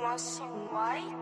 want some white?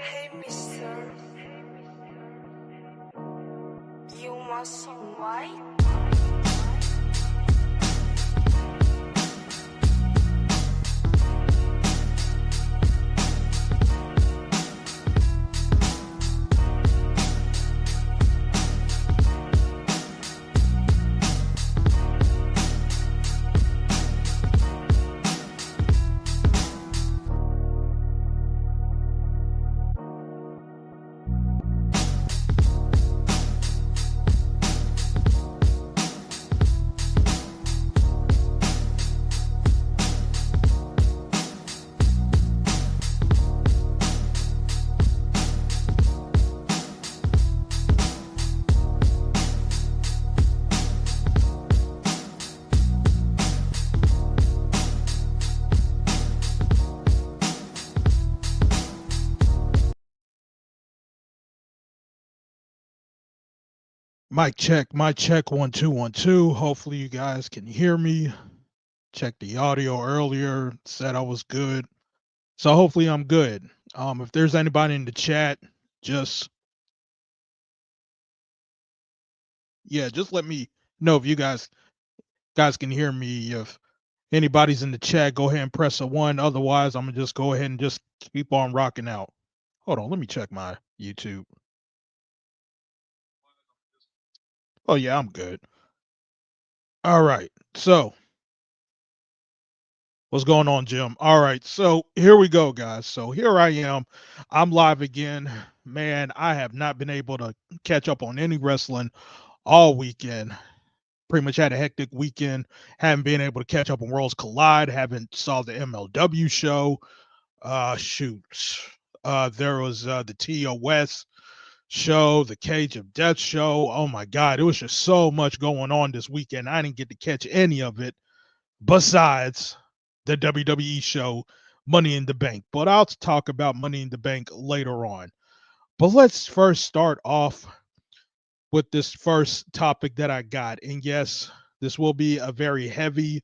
Hey mister, you want some white? Mic check, mic check, 1 2 1 2. Hopefully you guys can hear me. Checked the audio earlier, said I was good. So hopefully I'm good. If there's anybody in the chat, just just let me know if you guys can hear me. If anybody's in the chat, go ahead and press a 1. Otherwise, I'm gonna just go ahead and just keep on rocking out. Hold on, let me check my YouTube. Oh yeah, I'm good. All right. So what's going on, Jim? All right, so here we go, guys. So here I am. I'm live again. Man, I have not been able to catch up on any wrestling all weekend. Pretty much had a hectic weekend. Haven't been able to catch up on Worlds Collide. Haven't saw the MLW show. Shoot. There was the TOS show, the Cage of Death show. Oh my God, it was just so much going on this weekend. I didn't get to catch any of it besides the WWE show Money in the Bank. But I'll talk about Money in the Bank later on. But let's first start off with this first topic that I got. And yes, this will be a very heavy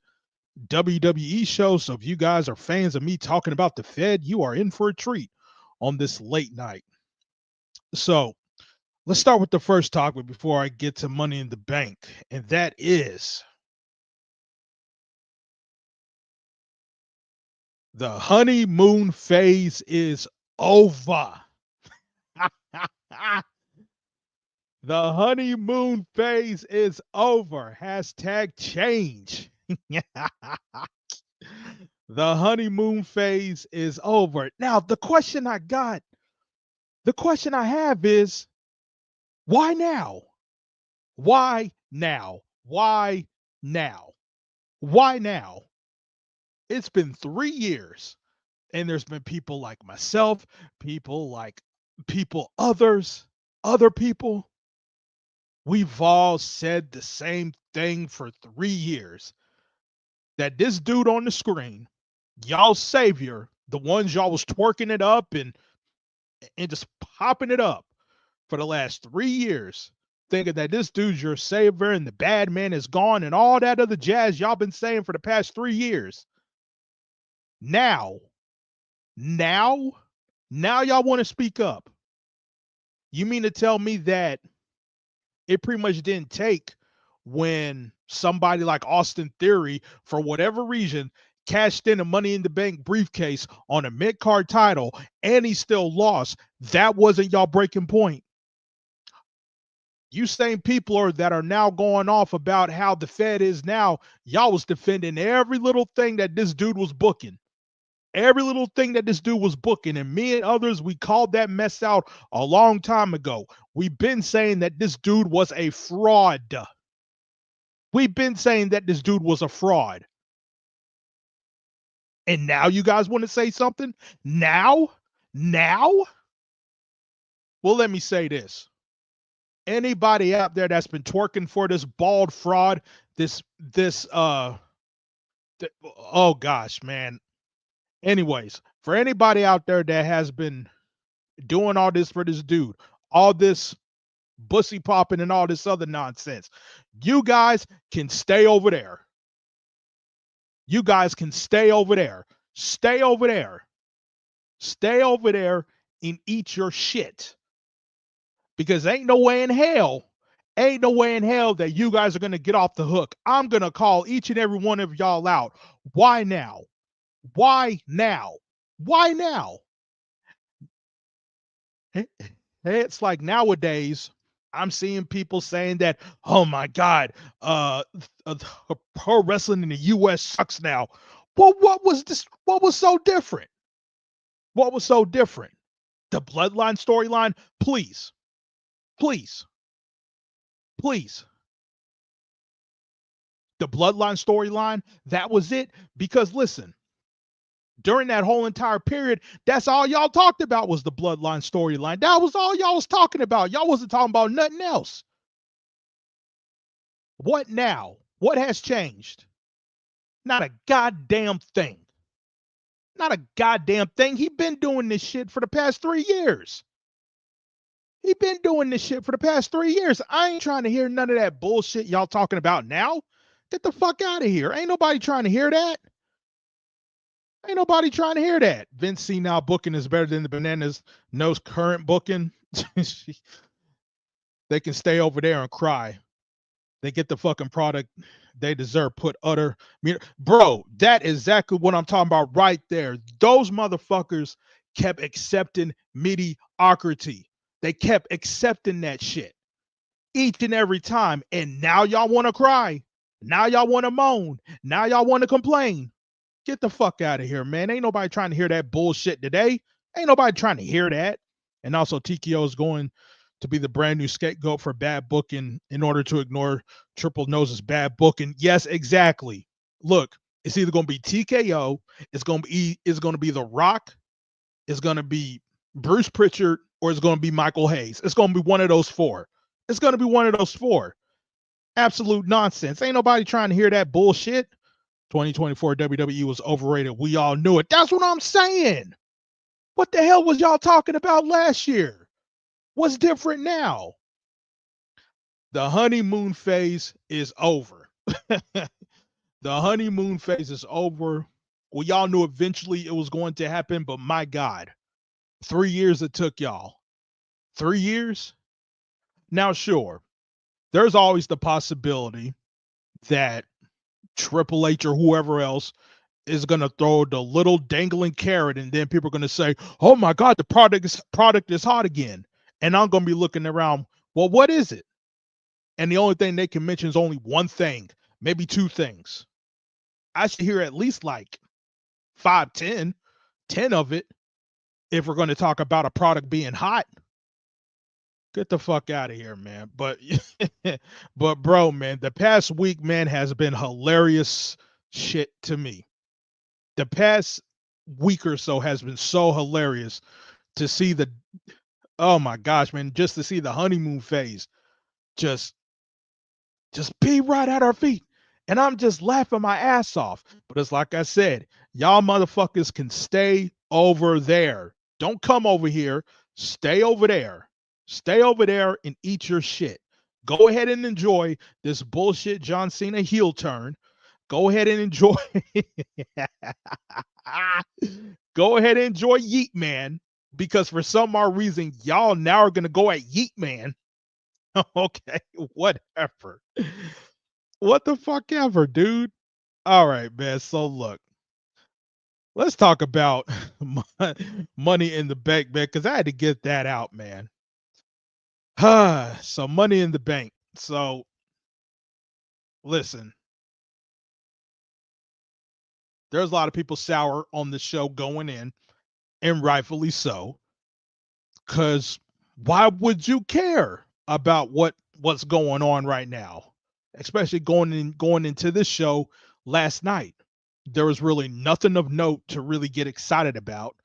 WWE show. So if you guys are fans of me talking about the Fed, you are in for a treat on this late night. So let's start with the first topic before I get to Money in the Bank. And that is the honeymoon phase is over. The honeymoon phase is over. Hashtag change. The honeymoon phase is over. Now, the question I have is why now? Why now? Why now? Why now? It's been 3 years, and there's been people like myself, people like other people. We've all said the same thing for 3 years, that this dude on the screen, y'all savior, the ones y'all was twerking it up and just popping it up for the last 3 years, thinking that this dude's your savior and the bad man is gone and all that other jazz y'all been saying for the past 3 years. Now, now, now y'all want to speak up. You mean to tell me that it pretty much didn't take when somebody like Austin Theory, for whatever reason, cashed in a Money in the Bank briefcase on a mid card title and he still lost? That wasn't y'all breaking point. You same people that are now going off about how the Fed is now. Y'all was defending every little thing that this dude was booking. Every little thing that this dude was booking. And me and others, we called that mess out a long time ago. We've been saying that this dude was a fraud. We've been saying that this dude was a fraud. And now you guys want to say something? Now? Now? Well, let me say this. Anybody out there that's been twerking for this bald fraud, oh gosh, man. Anyways, for anybody out there that has been doing all this for this dude, all this bussy popping and all this other nonsense, you guys can stay over there. You guys can stay over there. Stay over there. Stay over there and eat your shit. Because ain't no way in hell that you guys are going to get off the hook. I'm going to call each and every one of y'all out. Why now? Why now? Why now? It's like nowadays, I'm seeing people saying that, oh my God, uh, pro wrestling in the US sucks now. Well, what was this? What was so different? What was so different? The bloodline storyline? Please, please, please. The bloodline storyline, that was it. Because listen, during that whole entire period, that's all y'all talked about was the bloodline storyline. That was all y'all was talking about. Y'all wasn't talking about nothing else. What now? What has changed? Not a goddamn thing. Not a goddamn thing. He been doing this shit for the past 3 years. He been doing this shit for the past 3 years. I ain't trying to hear none of that bullshit y'all talking about now. Get the fuck out of here. Ain't nobody trying to hear that. Ain't nobody trying to hear that. Vince C now booking is better than the Bananas Knows current booking. They can stay over there and cry. They get the fucking product they deserve. Put utter, bro. That is exactly what I'm talking about right there. Those motherfuckers kept accepting mediocrity. They kept accepting that shit each and every time. And now y'all want to cry. Now y'all want to moan. Now y'all want to complain. Get the fuck out of here, man. Ain't nobody trying to hear that bullshit today. Ain't nobody trying to hear that. And also, TKO is going to be the brand new scapegoat for bad booking in order to ignore Triple Nose's bad booking. Yes, exactly. Look, it's either going to be TKO, it's going to be The Rock, it's going to be Bruce Pritchard, or it's going to be Michael Hayes. It's going to be one of those four. It's going to be one of those four. Absolute nonsense. Ain't nobody trying to hear that bullshit. 2024 WWE was overrated. We all knew it. That's what I'm saying. What the hell was y'all talking about last year? What's different now? The honeymoon phase is over. The honeymoon phase is over. We all knew eventually it was going to happen, but my God, 3 years it took y'all. 3 years? Now, sure, there's always the possibility that Triple H or whoever else is going to throw the little dangling carrot, and then people are going to say, oh my God, the product is hot again. And I'm going to be looking around, well, what is it? And the only thing they can mention is only one thing, maybe two things. I should hear at least like 5, 10 of it if we're going to talk about a product being hot. Get the fuck out of here, man. But but bro, man, the past week, man, has been hilarious shit to me. The past week or so has been so hilarious to see the, oh my gosh, man, just to see the honeymoon phase just be right at our feet. And I'm just laughing my ass off. But it's like I said, y'all motherfuckers can stay over there. Don't come over here. Stay over there. Stay over there and eat your shit. Go ahead and enjoy this bullshit John Cena heel turn. Go ahead and enjoy. Go ahead and enjoy Yeet Man, because for some odd reason, y'all now are going to go at Yeet Man. Okay, whatever. What the fuck ever, dude. All right, man. So look, let's talk about Money in the Bank, man, because I had to get that out, man. So Money in the Bank. So listen, there's a lot of people sour on the show going in, and rightfully so. Because why would you care about what's going on right now? Especially going into this show last night. There was really nothing of note to really get excited about.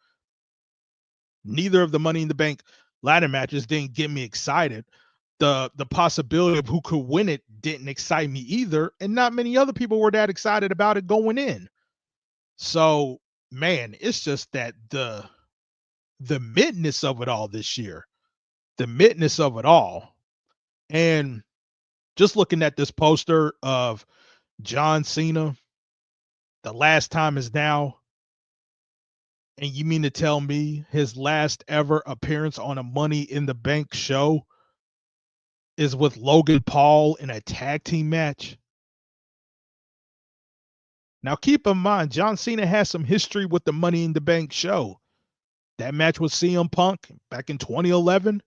Neither of the Money in the Bank ladder matches didn't get me excited. The possibility of who could win it didn't excite me either, and not many other people were that excited about it going in. So, man, it's just that the midness of it all this year, the midness of it all. And just looking at this poster of John Cena, the last time is now. And you mean to tell me his last ever appearance on a Money in the Bank show is with Logan Paul in a tag team match? Now, keep in mind, John Cena has some history with the Money in the Bank show. That match with CM Punk back in 2011,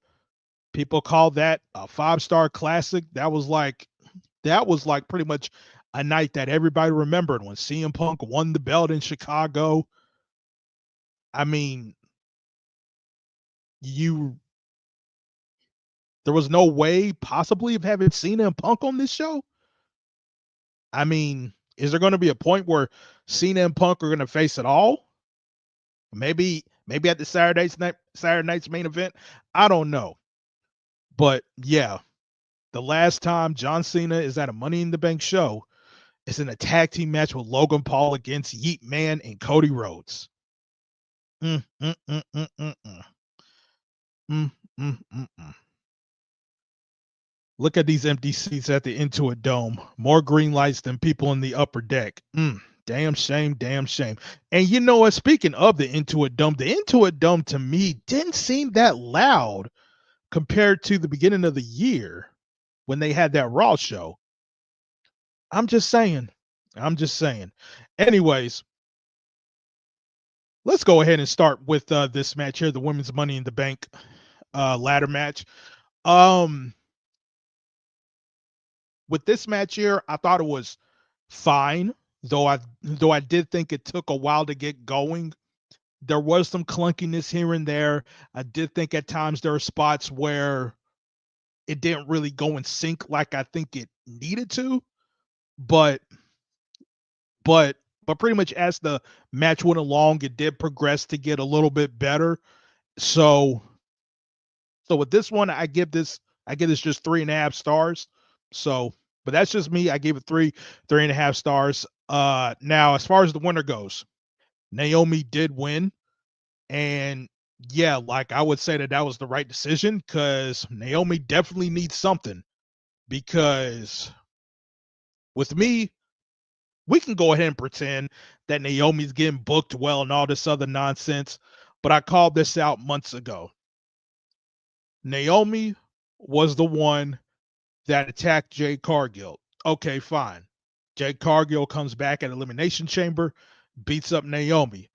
people call that a 5-star classic. That was like pretty much a night that everybody remembered when CM Punk won the belt in Chicago. I mean, there was no way possibly of having Cena and Punk on this show. I mean, is there going to be a point where Cena and Punk are going to face it all? Maybe at the Saturday night's main event. I don't know. But yeah, the last time John Cena is at a Money in the Bank show is in a tag team match with Logan Paul against Yeet Man and Cody Rhodes. Look at these empty seats at the Intuit Dome. More green lights than people in the upper deck. Damn shame, damn shame. And you know what? Speaking of the Intuit Dome to me didn't seem that loud compared to the beginning of the year when they had that Raw show. I'm just saying. I'm just saying. Anyways, let's go ahead and start with this match here, the Women's Money in the Bank ladder match. With this match here, I thought it was fine, though I did think it took a while to get going. There was some clunkiness here and there. I did think at times there were spots where it didn't really go in sync like I think it needed to, but but pretty much as the match went along, it did progress to get a little bit better. So with this one, I give this just 3.5 stars. So, but that's just me. I gave it 3.5 stars. Now as far as the winner goes, Naomi did win, and yeah, like I would say that was the right decision because Naomi definitely needs something. Because with me, we can go ahead and pretend that Naomi's getting booked well and all this other nonsense, but I called this out months ago. Naomi was the one that attacked Jade Cargill. Okay, fine. Jade Cargill comes back at Elimination Chamber, beats up Naomi.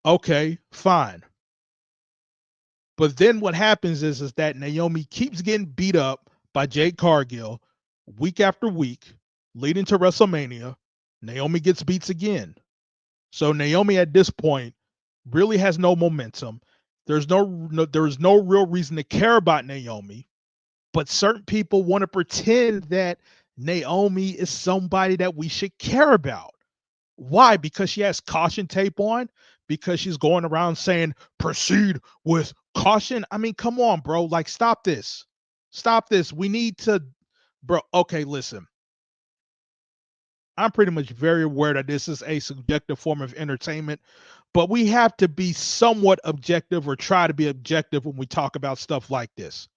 Okay, fine. But then what happens is that Naomi keeps getting beat up by Jade Cargill week after week, leading to WrestleMania. Naomi gets beats again. So Naomi at this point really has no momentum. There's no real reason to care about Naomi, but certain people want to pretend that Naomi is somebody that we should care about. Why? Because she has caution tape on? Because she's going around saying proceed with caution? I mean, come on, bro. Like, stop this. Stop this. We need to, bro. Okay, listen. I'm pretty much very aware that this is a subjective form of entertainment, but we have to be somewhat objective or try to be objective when we talk about stuff like this.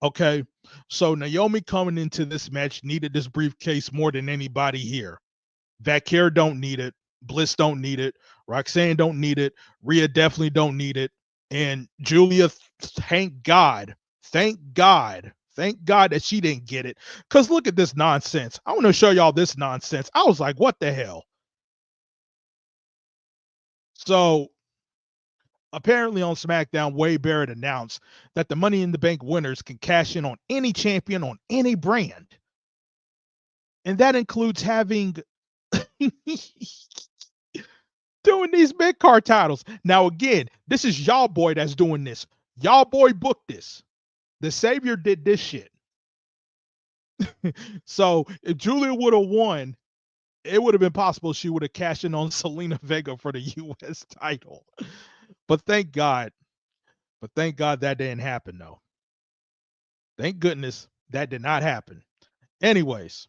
Okay. So Naomi coming into this match needed this briefcase more than anybody here. Vakir don't need it. Bliss don't need it. Roxanne don't need it. Rhea definitely don't need it. And Julia, thank God that she didn't get it. Because look at this nonsense. I want to show y'all this nonsense. I was like, what the hell? So apparently on SmackDown, Wade Barrett announced that the Money in the Bank winners can cash in on any champion on any brand. And that includes having doing these big card titles. Now, again, this is y'all boy that's doing this. Y'all boy booked this. The Savior did this shit. So if Julia would have won, it would have been possible she would have cashed in on Selena Vega for the U.S. title. But thank God that didn't happen, though. Thank goodness that did not happen. Anyways,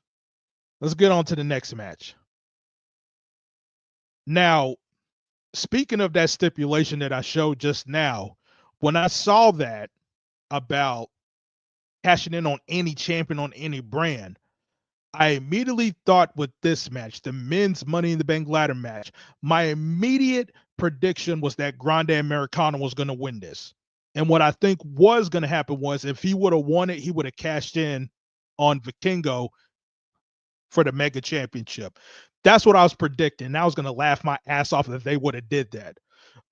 let's get on to the next match. Now, speaking of that stipulation that I showed just now, when I saw that about cashing in on any champion on any brand, I immediately thought with this match, the men's Money in the Bank ladder match, my immediate prediction was that Grande Americano was going to win this. And what I think was going to happen was if he would have won it, he would have cashed in on Vikingo for the Mega Championship. That's what I was predicting. I was going to laugh my ass off if they would have did that.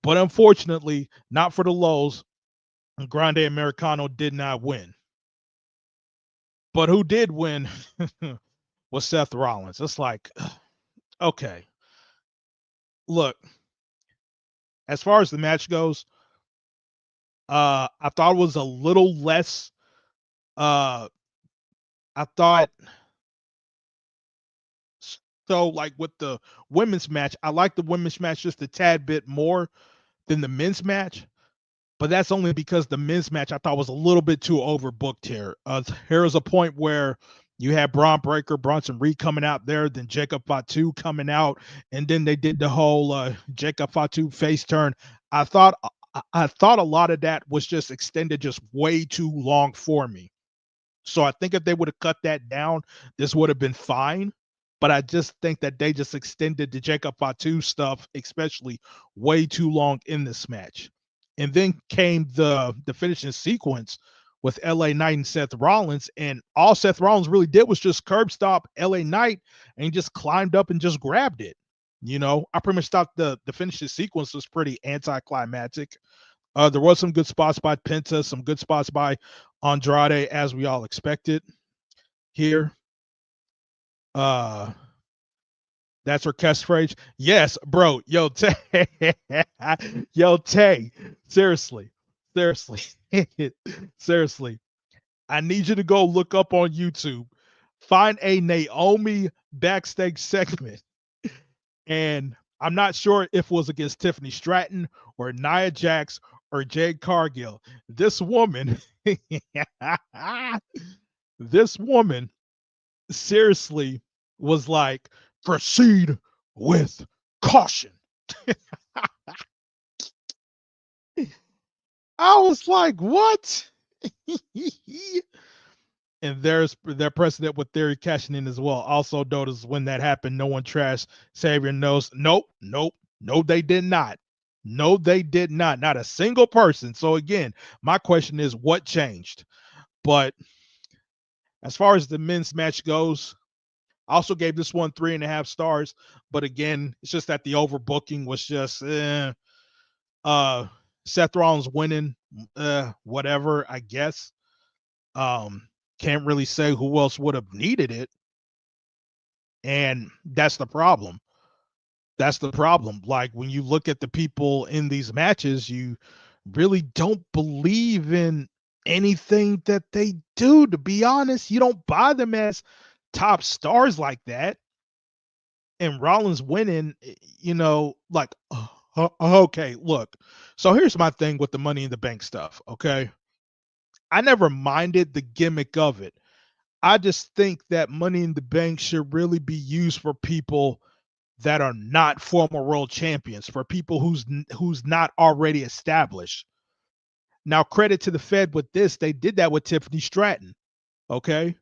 But unfortunately, not for the Lows, Grande Americano did not win. But who did win was Seth Rollins. It's like, okay. Look, as far as the match goes, I thought it was a little less. I thought so. Like with the women's match, I like the women's match just a tad bit more than the men's match. But that's only because the men's match I thought was a little bit too overbooked here. Here's a point where you had Braun Breaker, Bronson Reed coming out there, then Jacob Fatu coming out, and then they did the whole Jacob Fatu face turn. I thought I thought a lot of that was just extended just way too long for me. So I think if they would have cut that down, this would have been fine. But I just think that they just extended the Jacob Fatu stuff, especially way too long in this match. And then came the finishing sequence with LA Knight and Seth Rollins. And all Seth Rollins really did was just curb stop LA Knight and he just climbed up and just grabbed it. I pretty much thought the finishing sequence was pretty anticlimactic. There was some good spots by Penta, some good spots by Andrade, as we all expected here. That's her catchphrase. Yes, bro. Yo, Tay. Yo, Tay. Seriously. Seriously. I need you to go look up on YouTube. Find a Naomi backstage segment. And I'm not sure if it was against Tiffany Stratton or Nia Jax or Jade Cargill. This woman, this woman seriously was like, proceed with caution. I was like, what? And there's their precedent with Theory cashing in as well. Also notice when that happened, no one trashed Xavier knows. Nope. No, they did not. No, they did not. Not a single person. So again, my question is what changed? But as far as the men's match goes, I also gave this one 3.5 stars. But again, it's just that the overbooking was just Seth Rollins winning, whatever, I guess. Can't really say who else would have needed it. And that's the problem. That's the problem. Like when you look at the people in these matches, you really don't believe in anything that they do. To be honest, you don't buy them as top stars like that. And Rollins winning, like, okay, look. So here's my thing with the Money in the Bank stuff, okay? I never minded the gimmick of it. I just think that Money in the Bank should really be used for people that are not former world champions, for people who's not already established. Now, credit to the Fed with this, they did that with Tiffany Stratton. Okay.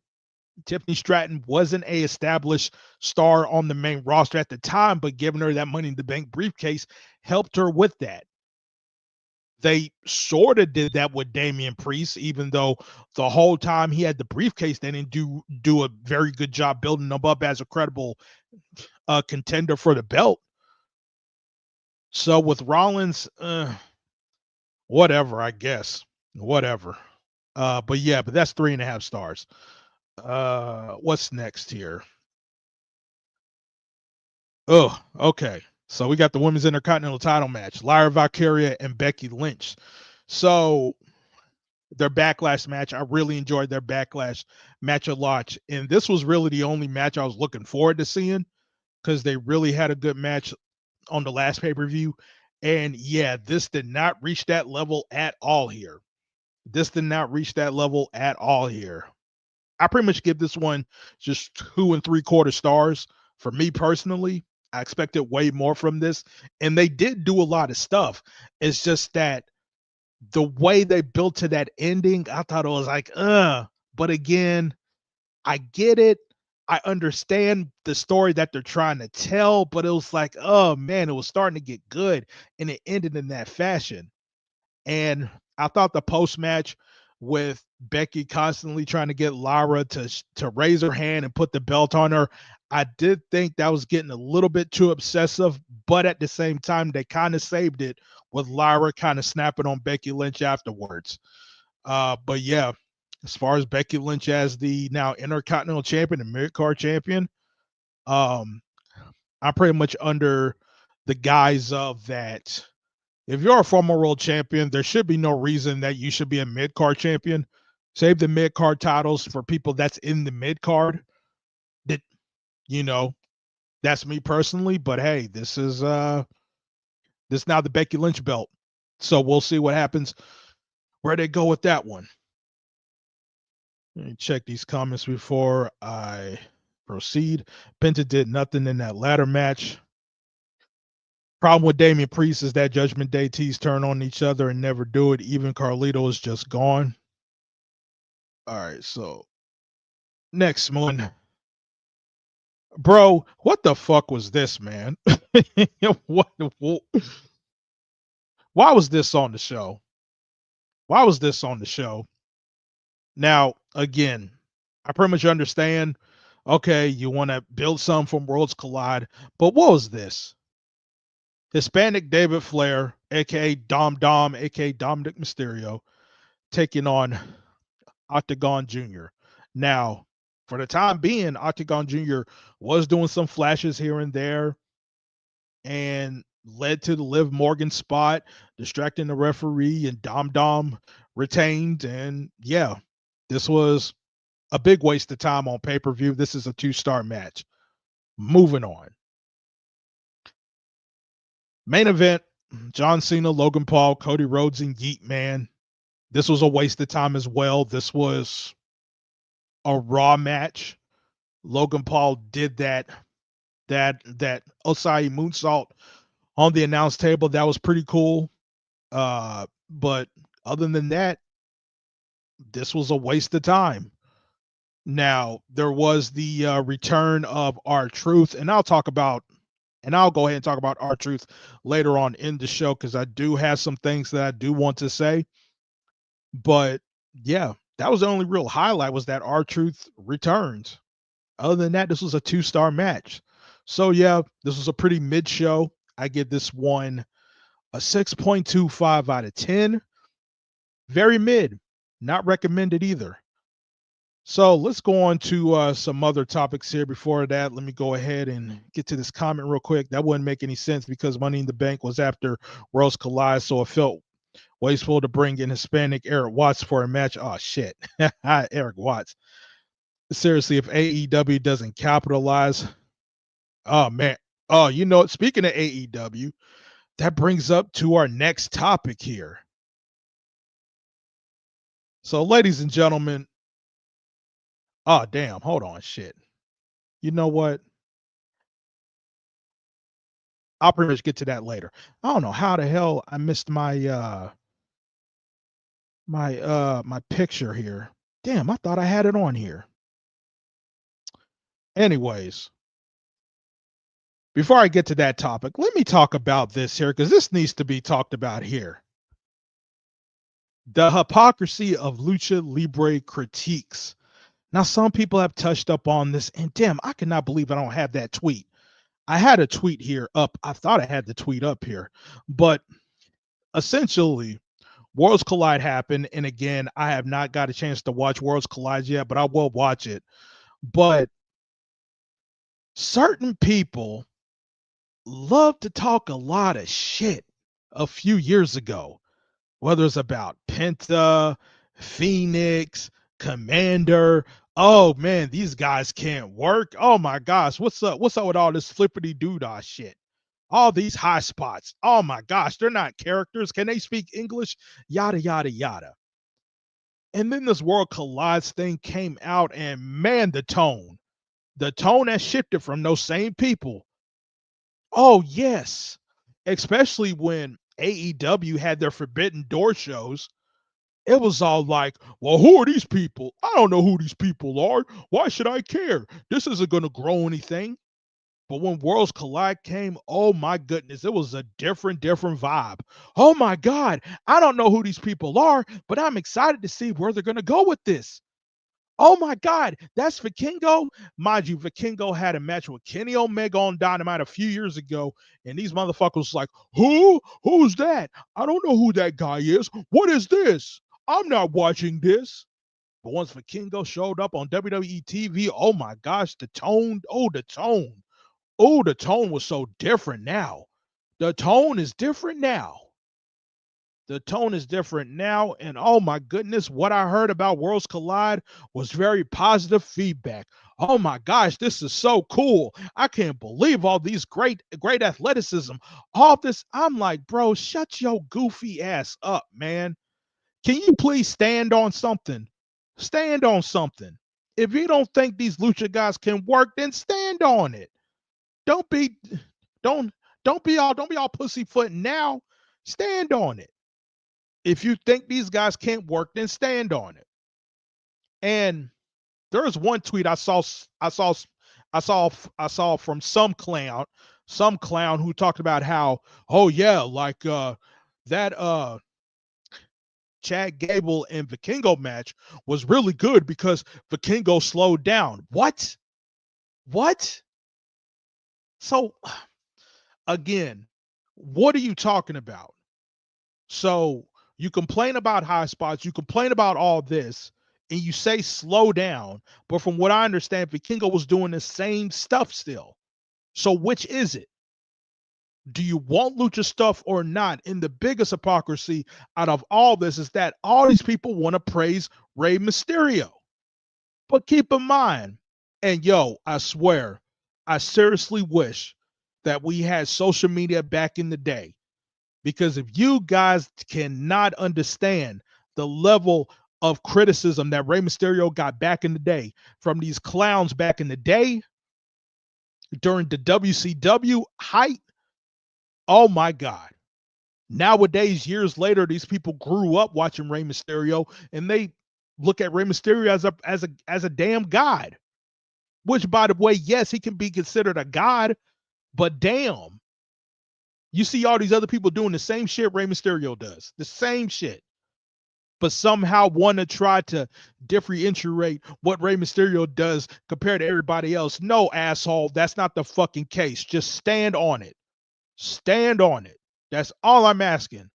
Tiffany Stratton wasn't a established star on the main roster at the time, but giving her that Money in the Bank briefcase helped her with that. They sort of did that with Damian Priest, even though the whole time he had the briefcase, they didn't do a very good job building him up as a credible contender for the belt. So with Rollins, whatever, I guess. Whatever. But that's 3.5 stars. What's next here? Oh, okay. So we got the women's intercontinental title match, Lyra Valkyria and Becky Lynch. So their backlash match, I really enjoyed their backlash match a lot. And this was really the only match I was looking forward to seeing because they really had a good match on the last pay-per-view. And yeah, this did not reach that level at all here. This did not reach that level at all here. I pretty much give this one just 2.75 stars. For me personally, I expected way more from this. And they did do a lot of stuff. It's just that the way they built to that ending, I thought it was like, But again, I get it. I understand the story that they're trying to tell, but it was like, oh man, it was starting to get good. And it ended in that fashion. And I thought the post match with Becky constantly trying to get Lyra to raise her hand and put the belt on her, I did think that was getting a little bit too obsessive, but at the same time, they kind of saved it with Lyra kind of snapping on Becky Lynch afterwards. But yeah, as far as Becky Lynch as the now Intercontinental Champion and mid-card champion, I'm pretty much under the guise of that. If you're a former world champion, there should be no reason that you should be a mid-card champion. Save the mid-card titles for people that's in the mid-card. That, that's me personally, but hey, this is now the Becky Lynch belt. So we'll see what happens, where they go with that one. Let me check these comments before I proceed. Penta did nothing in that ladder match. Problem with Damian Priest is that Judgment Day tees turn on each other and never do it. Even Carlito is just gone. All right, so next one. Bro, what the fuck was this, man? what, why was this on the show? Why was this on the show? Now, again, I pretty much understand. Okay, you want to build some from Worlds Collide, but what was this? Hispanic David Flair, aka Dom, aka Dominic Mysterio, taking on Octagon Jr. Now, for the time being, Octagon Jr. was doing some flashes here and there and led to the Liv Morgan spot, distracting the referee, and Dom retained. And yeah, this was a big waste of time on pay-per-view. This is a 2-star match. Moving on. Main event, John Cena, Logan Paul, Cody Rhodes, and Yeet Man. This was a waste of time as well. This was a Raw match. Logan Paul did that Osai moonsault on the announce table. That was pretty cool. But other than that, this was a waste of time. Now, there was the return of R-Truth, and I'll go ahead and talk about R-Truth later on in the show because I do have some things that I do want to say. But yeah, that was the only real highlight, was that R-Truth returns. Other than that, this was a 2-star match. So yeah, this was a pretty mid show. I give this one a 6.25 out of 10. Very mid. Not recommended either. So let's go on to some other topics here. Before that, let me go ahead and get to this comment real quick. That wouldn't make any sense because Money in the Bank was after Worlds Collide, so it felt wasteful to bring in Hispanic Eric Watts for a match. Oh, shit. Eric Watts. Seriously, if AEW doesn't capitalize, oh, man. Oh, speaking of AEW, that brings up to our next topic here. So, ladies and gentlemen, oh, damn, hold on, shit. You know what? I'll pretty much get to that later. I don't know how the hell I missed my my picture here. Damn, I thought I had it on here. Anyways, before I get to that topic, let me talk about this here because this needs to be talked about here. The hypocrisy of lucha libre critiques. Now, some people have touched up on this, and damn, I cannot believe I don't have that tweet. I had a tweet here up. I thought I had the tweet up here, but essentially, Worlds Collide happened, and again, I have not got a chance to watch Worlds Collide yet, but I will watch it. But certain people love to talk a lot of shit a few years ago, whether it's about Penta, Phoenix, Commander. Oh man, these guys can't work. Oh my gosh, what's up? What's up with all this flippity doodah shit? All these high spots. Oh my gosh, they're not characters. Can they speak English? Yada yada yada. And then this World Collides thing came out, and man, the tone has shifted from those same people. Oh yes, especially when AEW had their Forbidden Door shows. It was all like, well, who are these people? I don't know who these people are. Why should I care? This isn't going to grow anything. But when Worlds Collide came, oh my goodness, it was a different vibe. Oh my God, I don't know who these people are, but I'm excited to see where they're going to go with this. Oh my God, that's Vikingo. Mind you, Vikingo had a match with Kenny Omega on Dynamite a few years ago, and these motherfuckers like, who? Who's that? I don't know who that guy is. What is this? I'm not watching this. But once Vikingo showed up on WWE TV, oh my gosh, the tone was so different now. The tone is different now. And oh my goodness, what I heard about Worlds Collide was very positive feedback. Oh my gosh, this is so cool. I can't believe all these great athleticism. All this, I'm like, bro, shut your goofy ass up, man. Can you please stand on something? Stand on something. If you don't think these lucha guys can work, then stand on it. Don't Don't be all pussyfooting now. Stand on it. If you think these guys can't work, then stand on it. And there was one tweet I saw from some clown who talked about how, oh yeah, like that Chad Gable and Vikingo match was really good because Vikingo slowed down. What? So again, what are you talking about? So you complain about high spots, you complain about all this, and you say slow down. But from what I understand, Vikingo was doing the same stuff still. So which is it? Do you want lucha stuff or not? And the biggest hypocrisy out of all this is that all these people want to praise Rey Mysterio. But keep in mind, and yo, I swear, I seriously wish that we had social media back in the day. Because if you guys cannot understand the level of criticism that Rey Mysterio got back in the day from these clowns back in the day during the WCW height, oh my God. Nowadays, years later, these people grew up watching Rey Mysterio and they look at Rey Mysterio as a damn god. Which, by the way, yes, he can be considered a god, but damn. You see all these other people doing the same shit Rey Mysterio does. The same shit. But somehow want to try to differentiate what Rey Mysterio does compared to everybody else. No, asshole, that's not the fucking case. Just stand on it. Stand on it. That's all I'm asking.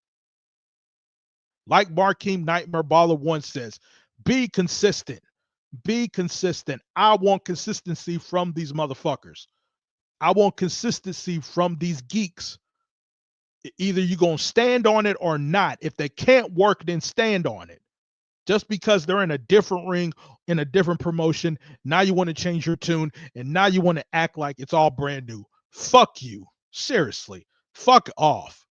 Like Markeem Nightmare Baller once says, be consistent. Be consistent. I want consistency from these motherfuckers. I want consistency from these geeks. Either you're going to stand on it or not. If they can't work, then stand on it. Just because they're in a different ring, in a different promotion, now you want to change your tune, and now you want to act like it's all brand new. Fuck you. Seriously. Fuck off.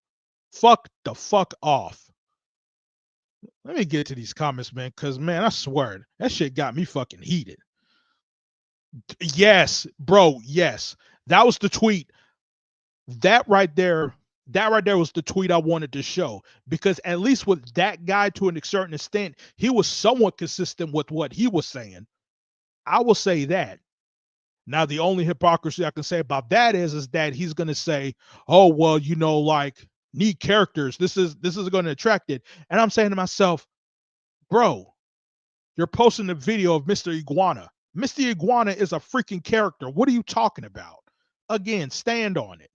Fuck the fuck off. Let me get to these comments, man, because, man, I swear, that shit got me fucking heated. Yes, bro, yes. That was the tweet. That right there was the tweet I wanted to show, because at least with that guy, to a certain extent, he was somewhat consistent with what he was saying. I will say that. Now, the only hypocrisy I can say about that is that he's going to say, oh, well, you know, like, need characters. This is going to attract it. And I'm saying to myself, bro, you're posting a video of Mr. Iguana. Mr. Iguana is a freaking character. What are you talking about? Again, stand on it.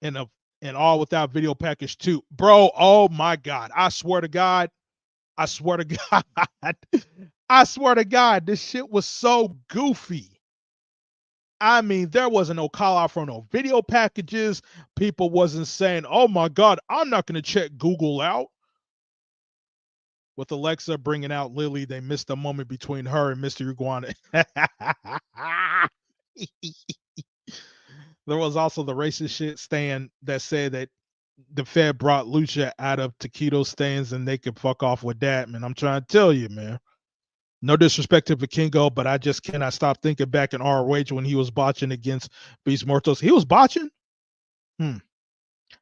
And all without video package 2. Bro, oh my God. I swear to God. I swear to God, this shit was so goofy. I mean, there wasn't no call out for no video packages. People wasn't saying, oh my God, I'm not going to check Google out. With Alexa bringing out Lily, they missed a moment between her and Mr. Iguana. There was also the racist shit stand that said that the Fed brought Lucha out of taquito stands and they could fuck off with that, man. I'm trying to tell you, man. No disrespect to Vikingo, but I just cannot stop thinking back in ROH when he was botching against Beast Mortos. He was botching?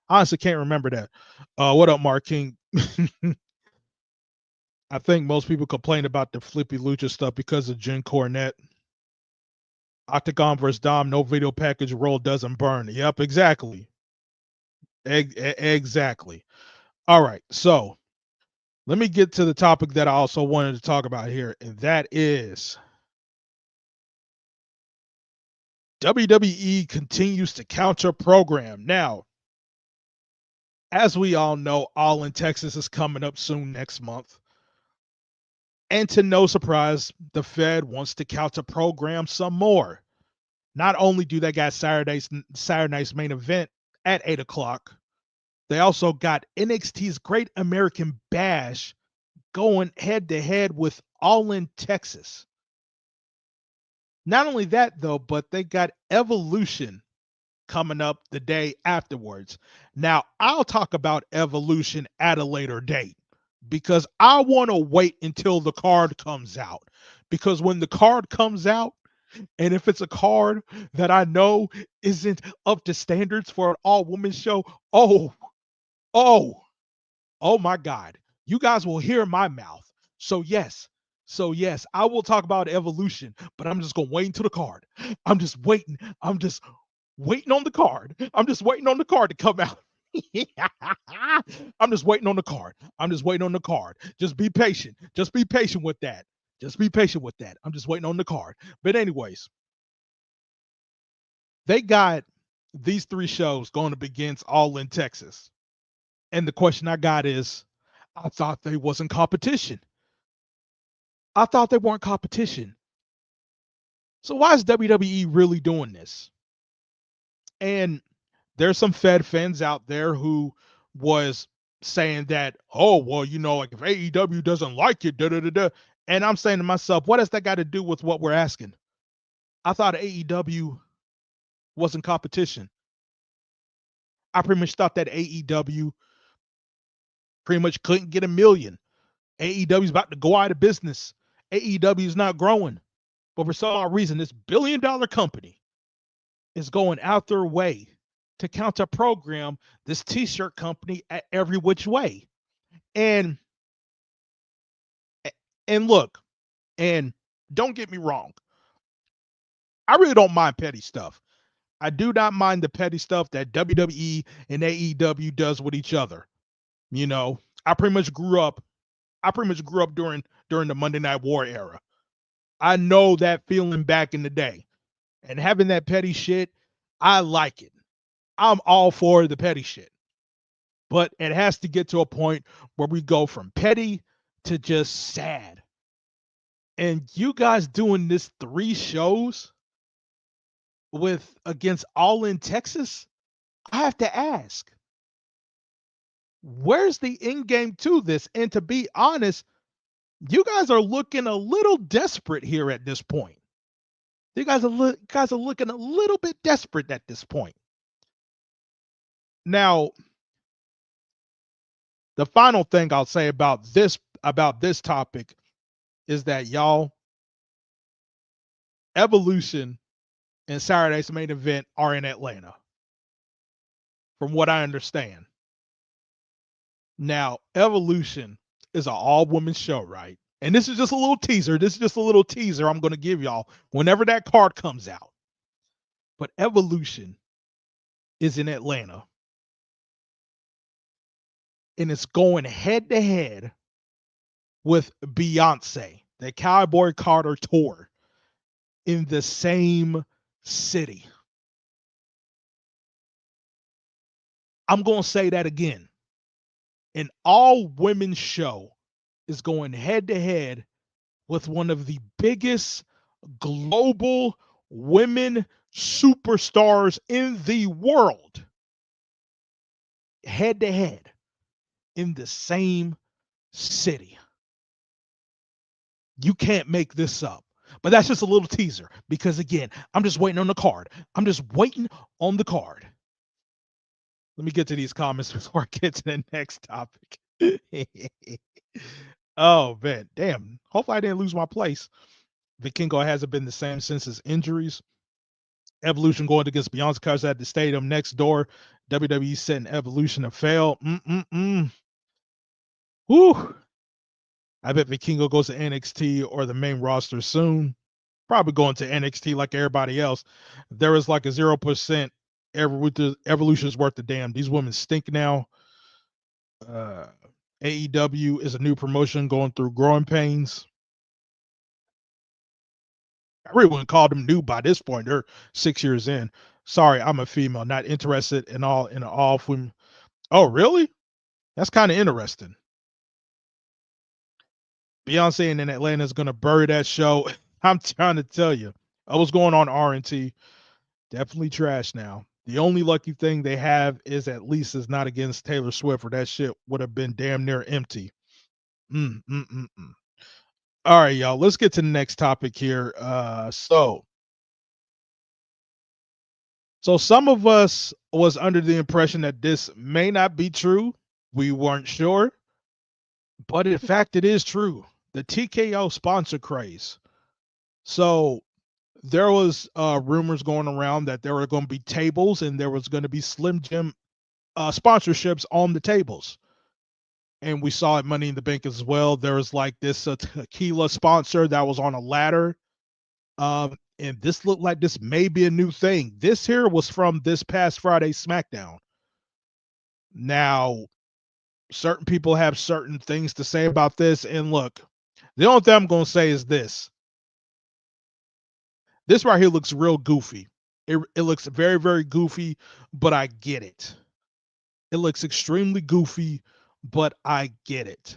Honestly, can't remember that. What up, Mark King? I think most people complain about the Flippy Lucha stuff because of Jen Cornette. Octagon versus Dom, no video package, roll doesn't burn. Yep, exactly. Exactly. All right, so let me get to the topic that I also wanted to talk about here, and that is WWE continues to counter program. Now, as we all know, All in Texas is coming up soon next month. And to no surprise, the Fed wants to counter program some more. Not only do they got Saturday night's main event at 8 o'clock, they also got NXT's Great American Bash going head to head with All in Texas. Not only that, though, but they got Evolution coming up the day afterwards. Now, I'll talk about Evolution at a later date because I want to wait until the card comes out. Because when the card comes out, And if it's a card that I know isn't up to standards for an all-woman show, oh, oh, oh my God. You guys will hear my mouth. So yes. So yes, I will talk about evolution, but I'm just gonna wait until the card. I'm just waiting. I'm just waiting on the card. I'm just waiting on the card to come out. I'm just waiting on the card. I'm just waiting on the card. Just be patient. Just be patient with that. Just be patient with that. I'm just waiting on the card. But anyways, they got these three shows going up against All in Texas. And the question I got is, I thought they wasn't competition. I thought they weren't competition. So why is WWE really doing this? And there's some Fed fans out there who was saying that, oh, well, you know, like if AEW doesn't like it, da da da da. And I'm saying to myself, what has that got to do with what we're asking? I thought AEW wasn't competition. I pretty much thought that AEW pretty much couldn't get a million. AEW is about to go out of business. AEW is not growing. But for some odd reason, this billion-dollar company is going out their way to counter program this t-shirt company at every which way. And look, and don't get me wrong, I really don't mind petty stuff. I do not mind the petty stuff that WWE and AEW does with each other. You know, I pretty much grew up during the Monday Night War era. I know that feeling back in the day. And having that petty shit, I like it. I'm all for the petty shit. But it has to get to a point where we go from petty to just sad. And you guys doing this 3 shows with against All in Texas, I have to ask, where's the end game to this? And to be honest, you guys are looking a little desperate here at this point. You guys are looking a little bit desperate at this point. Now, the final thing I'll say about this topic is that y'all, Evolution and Saturday's main event are in Atlanta, from what I understand. Now, Evolution is an all-woman show, right? And this is just a little teaser. This is just a little teaser I'm going to give y'all whenever that card comes out. But Evolution is in Atlanta. And it's going head to head with Beyonce, the Cowboy Carter tour, in the same city. I'm going to say that again. An all-women show is going head to head with one of the biggest global women superstars in the world, head to head in the same city. You can't make this up. But that's just a little teaser because, again, I'm just waiting on the card. I'm just waiting on the card. Let me get to these comments before I get to the next topic. Oh, man. Damn. Hopefully I didn't lose my place. Vikingo hasn't been the same since his injuries. Evolution going against Beyonce cars at the stadium next door. WWE setting Evolution to fail. Whew. I bet Vikingo goes to NXT or the main roster soon. Probably going to NXT like everybody else. There is like a 0% Evolution's worth the damn. These women stink now. AEW is a new promotion going through growing pains. I really wouldn't call them new by this point. They're 6 years in. Sorry, I'm a female, not interested in all women. Oh, really? That's kind of interesting. Beyonce in Atlanta is gonna bury that show. I'm trying to tell you. I was going on RNT. Definitely trash now. The only lucky thing they have is at least it's not against Taylor Swift, or that shit would have been damn near empty. All right, y'all. Let's get to the next topic here. So some of us was under the impression that this may not be true. We weren't sure, but in fact, it is true. The TKO sponsor craze. So there was rumors going around that there were going to be tables and there was going to be Slim Jim sponsorships on the tables. And we saw it Money in the Bank as well. There was like this tequila sponsor that was on a ladder. And this looked like this may be a new thing. This here was from this past Friday SmackDown. Now, certain people have certain things to say about this. And look, the only thing I'm going to say is this. This right here looks real goofy. It looks very, very goofy, but I get it. It looks extremely goofy, but I get it.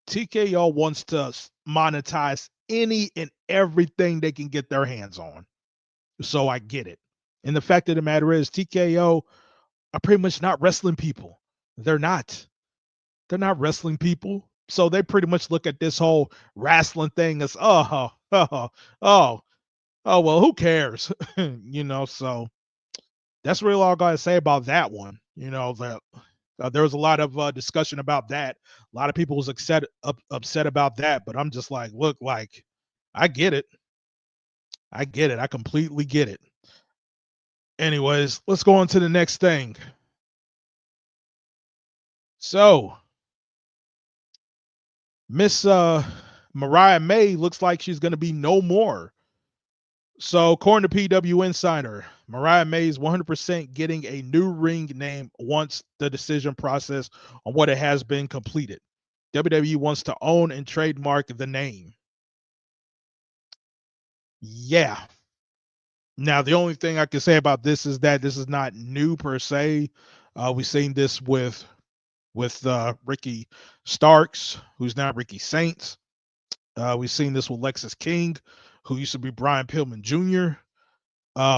TKO wants to monetize any and everything they can get their hands on. So I get it. And the fact of the matter is, TKO are pretty much not wrestling people. They're not. They're not wrestling people. So they pretty much look at this whole wrestling thing as, oh, well, who cares? So that's really all I got to say about that one. There was a lot of discussion about that. A lot of people was upset about that, but I'm just like, look, like, I get it. I get it. I completely get it. Anyways, let's go on to the next thing. So, Miss Mariah May looks like she's going to be no more. So, according to PW Insider, Mariah May is 100% getting a new ring name once the decision process on what it has been completed. WWE wants to own and trademark the name. Yeah. Now, the only thing I can say about this is that this is not new per se. We've seen this with Ricky Starks, who's now Ricky Saints. We've seen this with Lexis King, who used to be Brian Pillman Jr.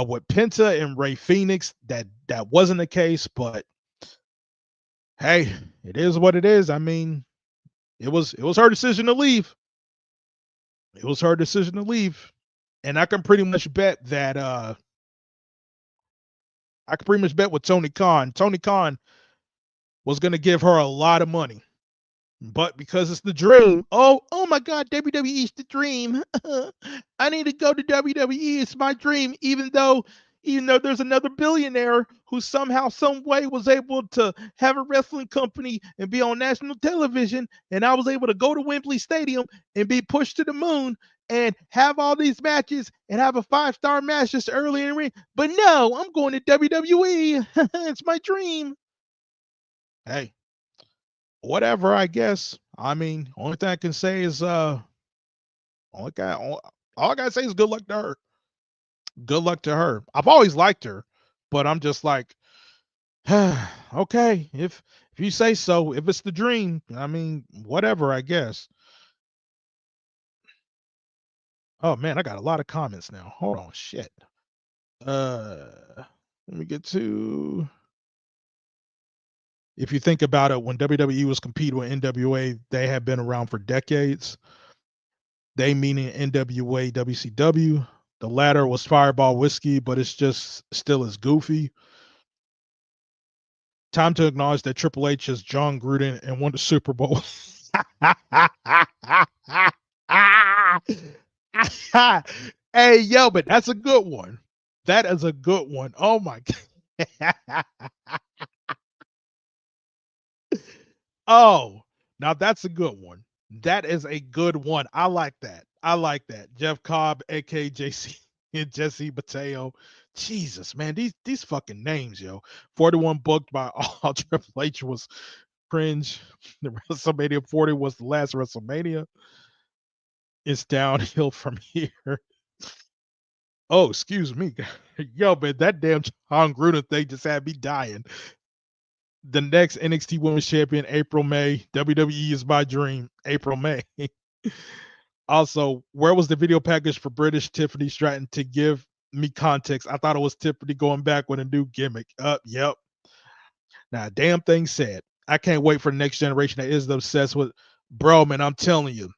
With Penta and Ray Phoenix, that wasn't the case, but hey, it is what it is. I mean, it was her decision to leave. It was her decision to leave. And I can pretty much bet that with Tony Khan. Tony Khan was going to give her a lot of money. But because it's the dream, oh my God, WWE is the dream. I need to go to WWE. It's my dream, even though there's another billionaire who somehow, some way was able to have a wrestling company and be on national television, and I was able to go to Wembley Stadium and be pushed to the moon and have all these matches and have a 5-star match just early in the ring. But no, I'm going to WWE. It's my dream. Hey, whatever, I guess. I mean, only thing I can say is all I gotta say is good luck to her. Good luck to her. I've always liked her, but I'm just like, okay, if you say so, if it's the dream, I mean, whatever, I guess. Oh man, I got a lot of comments now. Hold on, shit. Let me get to. If you think about it, when WWE was competing with NWA, they have been around for decades. They meaning NWA, WCW. The latter was Fireball Whiskey, but it's just still as goofy. Time to acknowledge that Triple H is John Gruden and won the Super Bowl. Hey, yo, but that's a good one. That is a good one. Oh my God. Oh, now that's a good one. That is a good one. I like that. I like that. Jeff Cobb, aka JC and Jesse Mateo. Jesus, man, these fucking names, yo. 41 booked by all. Triple H was cringe. The WrestleMania 40 was the last WrestleMania. It's downhill from here. Oh, excuse me. Yo, man, that damn John Gruden thing just had me dying. The next NXT Women's Champion, April May. WWE is my dream, April May. Also, where was the video package for British Tiffany Stratton to give me context? I thought it was Tiffany going back with a new gimmick. Yep. Now, damn thing said. I can't wait for the next generation that is obsessed with. Bro, man, I'm telling you,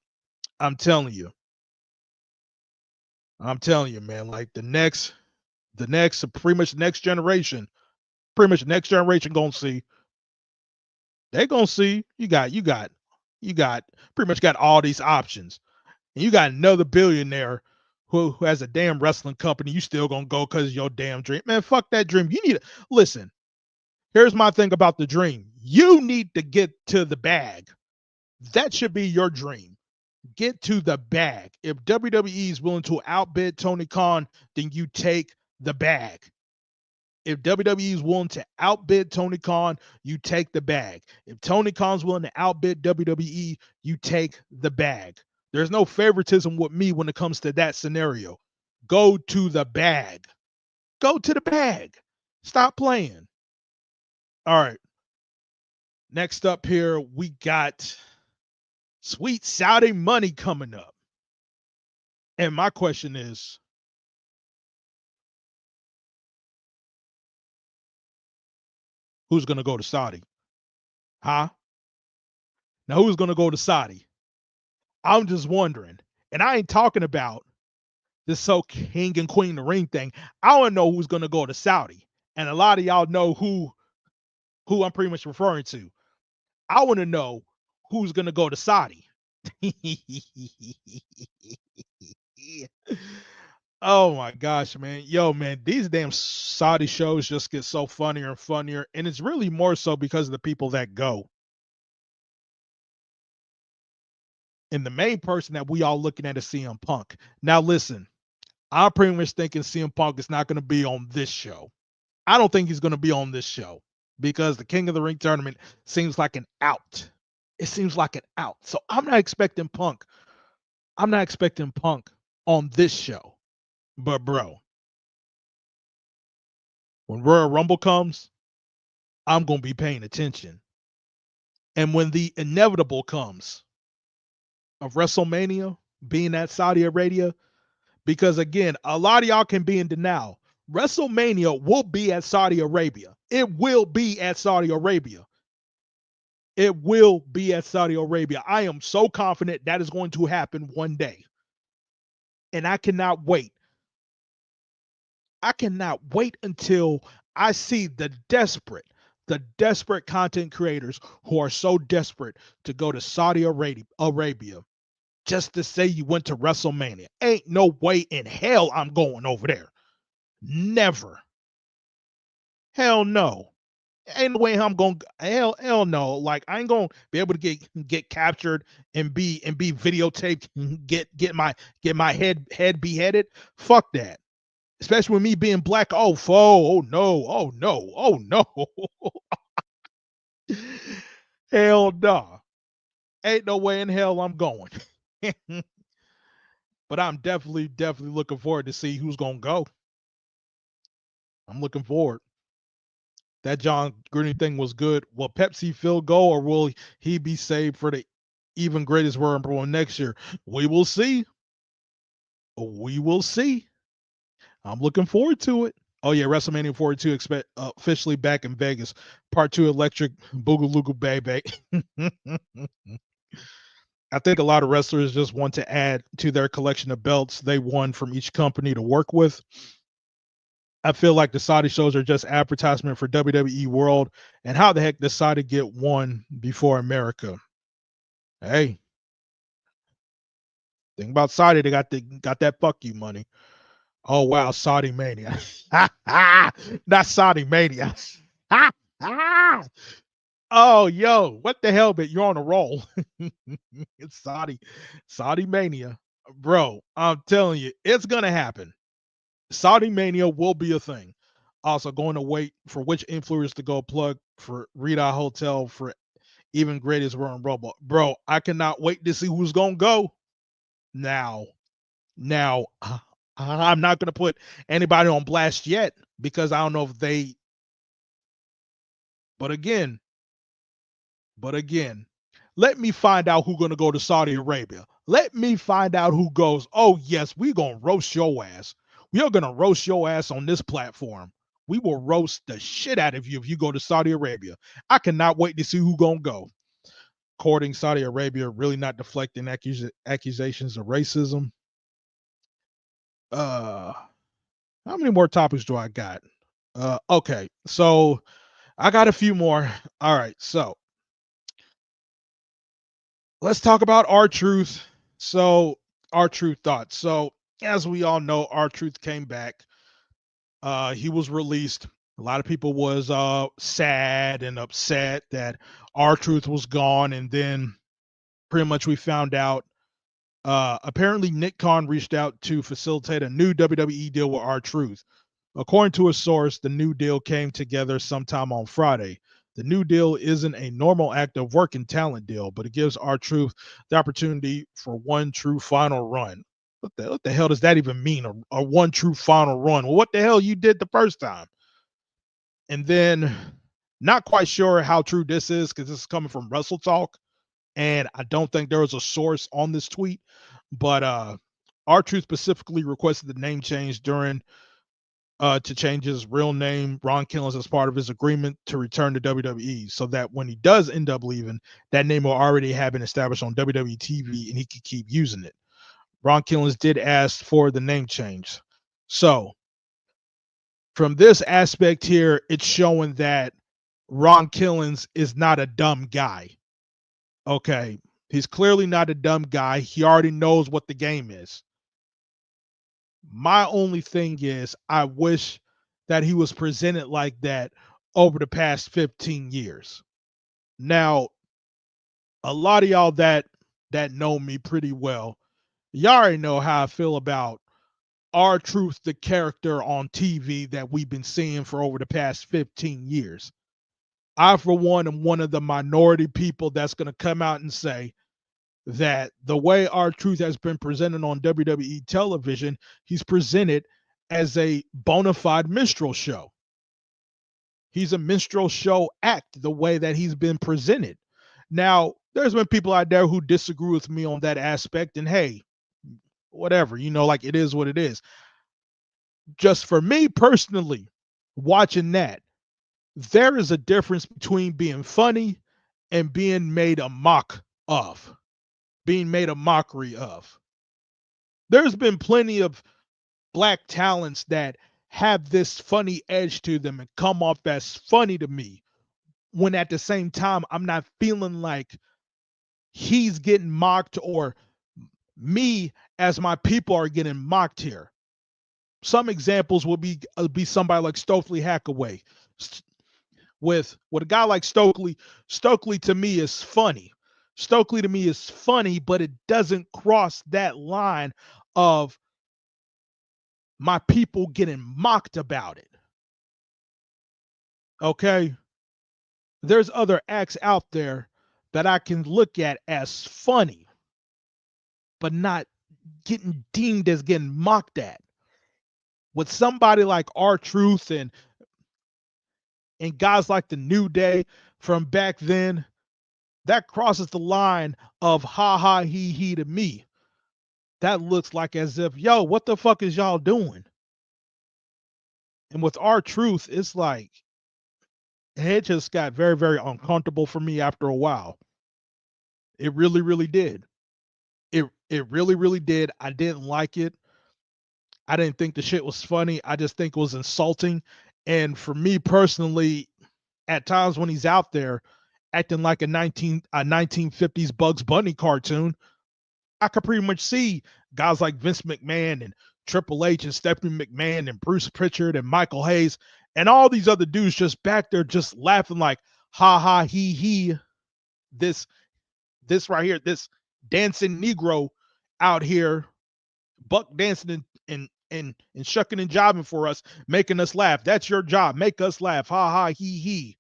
man. Like the next, pretty much next generation gonna see. They're gonna see you got pretty much got all these options. And you got another billionaire who has a damn wrestling company, you still gonna go because of your damn dream. Man, fuck that dream. You need to listen. Here's my thing about the dream. You need to get to the bag. That should be your dream. Get to the bag. If WWE is willing to outbid Tony Khan, then you take the bag. If WWE is willing to outbid Tony Khan, you take the bag. If Tony Khan's willing to outbid WWE, you take the bag. There's no favoritism with me when it comes to that scenario. Go to the bag. Go to the bag. Stop playing. All right. Next up here, we got Sweet Saudi Money coming up. And my question is, who's going to go to Saudi? Huh? Now, who's going to go to Saudi? I'm just wondering. And I ain't talking about this so king and queen the ring thing. I want to know who's going to go to Saudi. And a lot of y'all know who I'm pretty much referring to. I want to know who's going to go to Saudi. Oh my gosh, man. Yo, man, these damn Saudi shows just get so funnier and funnier. And it's really more so because of the people that go. And the main person that we all looking at is CM Punk. Now, listen, I'm pretty much thinking CM Punk is not going to be on this show. I don't think he's going to be on this show because the King of the Ring tournament seems like an out. It seems like an out. So I'm not expecting Punk. I'm not expecting Punk on this show. But bro, when Royal Rumble comes, I'm going to be paying attention. And when the inevitable comes of WrestleMania being at Saudi Arabia, because again, a lot of y'all can be in denial. WrestleMania will be at Saudi Arabia. It will be at Saudi Arabia. It will be at Saudi Arabia. I am so confident that is going to happen one day. And I cannot wait. I cannot wait until I see the desperate content creators who are so desperate to go to Saudi Arabia just to say you went to WrestleMania. Ain't no way in hell I'm going over there. Never. Hell no. Ain't no way I'm going. Hell no. Like I ain't gonna be able to get captured and be videotaped. Get my head beheaded. Fuck that. Especially with me being black. Oh, oh no. Oh no. Oh no. Hell no. Ain't no way in hell I'm going. But I'm definitely looking forward to see who's gonna go. I'm looking forward. That John Gruden thing was good. Will Pepsi Phil go, or will he be saved for the even greatest Royal Rumble next year? We will see. We will see. I'm looking forward to it. Oh yeah, WrestleMania 42 officially back in Vegas. Part 2 Electric Boogaloo Baby. I think a lot of wrestlers just want to add to their collection of belts they won from each company to work with. I feel like the Saudi shows are just advertisement for WWE World. And how the heck does Saudi get one before America? Hey, think about Saudi. They got that fuck you money. Oh wow, Saudi mania. Not Saudi mania. Oh yo, what the hell? But you're on a roll. It's Saudi mania, bro. I'm telling you, it's gonna happen. Saudi mania will be a thing. Also, going to wait for which influencers to go plug for Rita Hotel for even greatest Royal Rumble. Bro, I cannot wait to see who's gonna go. Now, I'm not gonna put anybody on blast yet because I don't know if they. But again, let me find out who's gonna go to Saudi Arabia. Let me find out who goes. Oh yes, we're gonna roast your ass. We are gonna roast your ass on this platform. We will roast the shit out of you if you go to Saudi Arabia. I cannot wait to see who's gonna go. Courting Saudi Arabia, really not deflecting accusations of racism. How many more topics do I got? Okay, so I got a few more. All right, so let's talk about R-Truth. So R-Truth thoughts. So as we all know, R-Truth came back. He was released. A lot of people was sad and upset that R-Truth was gone, and then pretty much we found out apparently Nick Khan reached out to facilitate a new WWE deal with R-Truth. According to a source, the new deal came together sometime on Friday. The new deal isn't a normal active working talent deal, but it gives R-Truth the opportunity for one true final run. What the hell does that even mean? A one true final run? Well, what the hell you did the first time? And then, not quite sure how true this is because this is coming from Wrestle Talk, and I don't think there was a source on this tweet. But R-Truth specifically requested the name change during to change his real name, Ron Killings, as part of his agreement to return to WWE, so that when he does end up leaving, that name will already have been established on WWE TV and he could keep using it. Ron Killings did ask for the name change. So, from this aspect here, it's showing that Ron Killings is not a dumb guy. Okay. He's clearly not a dumb guy. He already knows what the game is. My only thing is, I wish that he was presented like that over the past 15 years. Now, a lot of y'all that know me pretty well, y'all already know how I feel about R-Truth, the character on TV that we've been seeing for over the past 15 years. I, for one, am one of the minority people that's going to come out and say that the way R-Truth has been presented on WWE television, he's presented as a bona fide minstrel show. He's a minstrel show act the way that he's been presented. Now, there's been people out there who disagree with me on that aspect, and hey, whatever, like it is what it is. Just for me personally, watching that, there is a difference between being funny and being made a mock of, being made a mockery of. There's been plenty of black talents that have this funny edge to them and come off as funny to me, when at the same time I'm not feeling like he's getting mocked or me as my people are getting mocked here. Some examples would be somebody like Stokely Hackaway. With a guy like Stokely to me is funny. Stokely to me is funny, but it doesn't cross that line of my people getting mocked about it. Okay? There's other acts out there that I can look at as funny, but not getting deemed as getting mocked at. With somebody like R-Truth and guys like the New Day from back then, that crosses the line of ha ha he to me. That looks like as if, yo, what the fuck is y'all doing? And with R-Truth, it's like it just got very, very uncomfortable for me after a while. It really, really did. It really, really did. I didn't like it. I didn't think the shit was funny. I just think it was insulting. And for me personally, at times when he's out there acting like a 1950s Bugs Bunny cartoon, I could pretty much see guys like Vince McMahon and Triple H and Stephanie McMahon and Bruce Pritchard and Michael Hayes and all these other dudes just back there just laughing like ha ha he this right here, this dancing Negro out here buck dancing and shucking and jobbing for us, making us laugh. That's your job. Make us laugh. Ha ha he.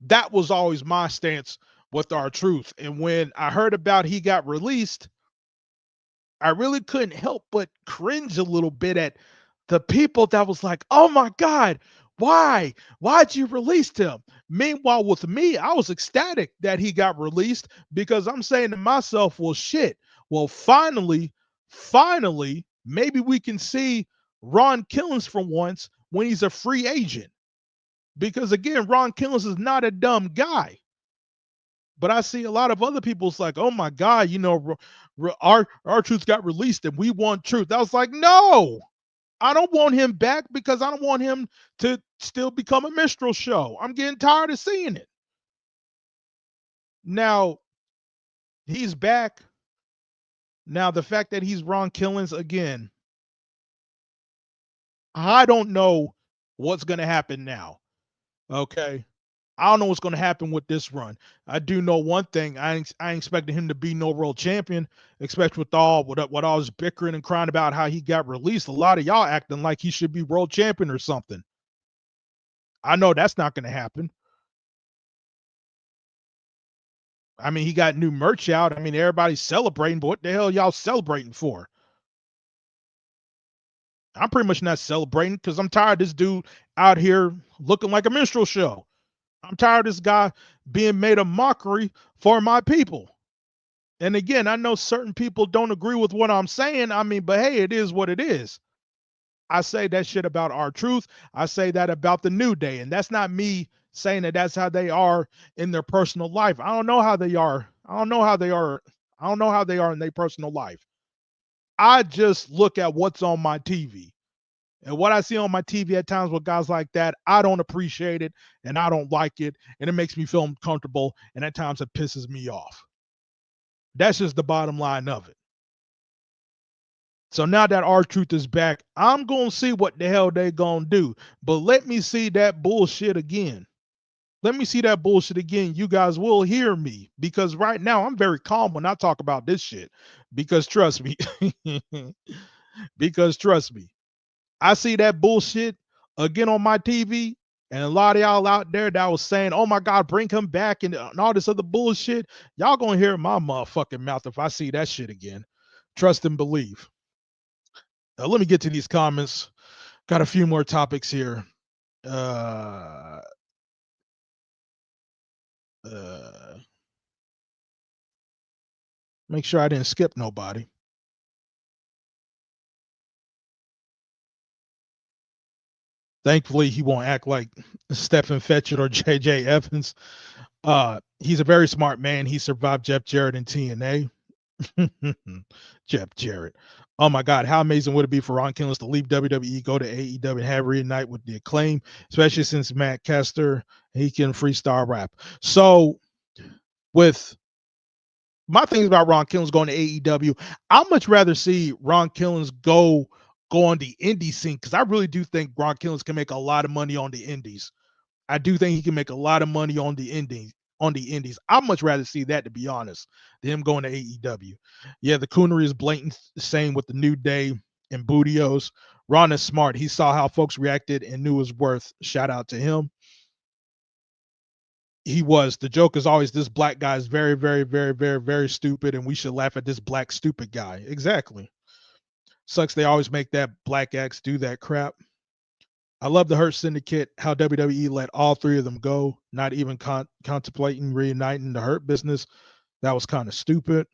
That was always my stance with R-Truth. And when I heard about he got released, I really couldn't help but cringe a little bit at the people that was like, oh my God, why? Why'd you release him? Meanwhile, with me, I was ecstatic that he got released because I'm saying to myself, well, shit. Well, finally, maybe we can see Ron Killings for once when he's a free agent. Because again, Ron Killings is not a dumb guy. But I see a lot of other people's like, oh my God, R-Truth got released and we want truth. I was like, no, I don't want him back because I don't want him to still become a minstrel show. I'm getting tired of seeing it. Now, he's back. Now, the fact that he's Ron Killings again, I don't know what's going to happen now. Okay. I don't know what's going to happen with this run. I do know one thing. I ain't expecting him to be no world champion, especially with all this bickering and crying about how he got released. A lot of y'all acting like he should be world champion or something. I know that's not going to happen. I mean, he got new merch out. I mean, everybody's celebrating, but what the hell y'all celebrating for? I'm pretty much not celebrating because I'm tired of this dude out here looking like a minstrel show. I'm tired of this guy being made a mockery for my people. And again, I know certain people don't agree with what I'm saying. I mean, but hey, it is what it is. I say that shit about R-Truth. I say that about the New Day. And that's not me saying that that's how they are in their personal life. I don't know how they are. I don't know how they are. I don't know how they are in their personal life. I just look at what's on my TV. And what I see on my TV at times with guys like that, I don't appreciate it and I don't like it. And it makes me feel uncomfortable. And at times it pisses me off. That's just the bottom line of it. So now that R-Truth is back, I'm going to see what the hell they going to do. But let me see that bullshit again. Let me see that bullshit again. You guys will hear me because right now I'm very calm when I talk about this shit. Because trust me, because trust me, I see that bullshit again on my TV. And a lot of y'all out there that was saying, oh my God, bring him back and all this other bullshit. Y'all going to hear my motherfucking mouth if I see that shit again. Trust and believe. Now, let me get to these comments. Got a few more topics here. Uh, uh, make sure I didn't skip nobody. Thankfully, he won't act like Stephen Fetchit or JJ Evans. He's a very smart man. He survived Jeff Jarrett in TNA. Jeff Jarrett. Oh my God, how amazing would it be for Ron Killings to leave WWE, go to AEW, and have reunite with the Acclaim, especially since Matt Kester, he can freestyle rap. So, with my things about Ron Killings going to AEW, I'd much rather see Ron Killings go on the indie scene because I really do think Ron Killings can make a lot of money on the indies. I do think he can make a lot of money on the indies. I'd much rather see that, to be honest, than him going to AEW. Yeah, the coonery is blatant. Same with the New Day and Bootios. Ron is smart. He saw how folks reacted and knew his worth. Shout out to him. He was. The joke is always this black guy is very, very, very, very, very stupid, and we should laugh at this black stupid guy. Exactly. Sucks they always make that black X do that crap. I love the Hurt Syndicate, how WWE let all three of them go, not even contemplating reuniting the Hurt business. That was kind of stupid.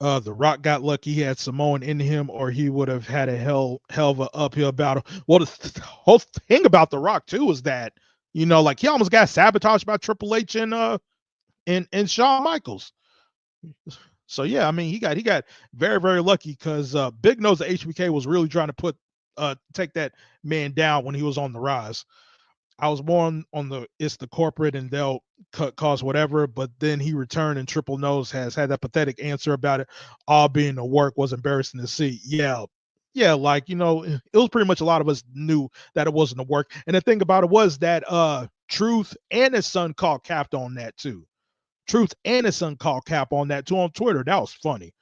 The Rock got lucky he had Samoan in him, or he would have had a hell of a uphill battle. Well, the whole thing about The Rock too is that like he almost got sabotaged by Triple H and Shawn Michaels. So yeah, I mean he got very very lucky because Big Nose of HBK was really trying to take that man down when he was on the rise. I was more on the it's the corporate and they'll cut costs whatever, but then he returned and Triple Nose has had that pathetic answer about it all being the work was embarrassing to see. Yeah, like it was pretty much a lot of us knew that it wasn't the work. And the thing about it was that Truth and his son called capped on that too. Truth and his son called cap on that too on Twitter. That was funny.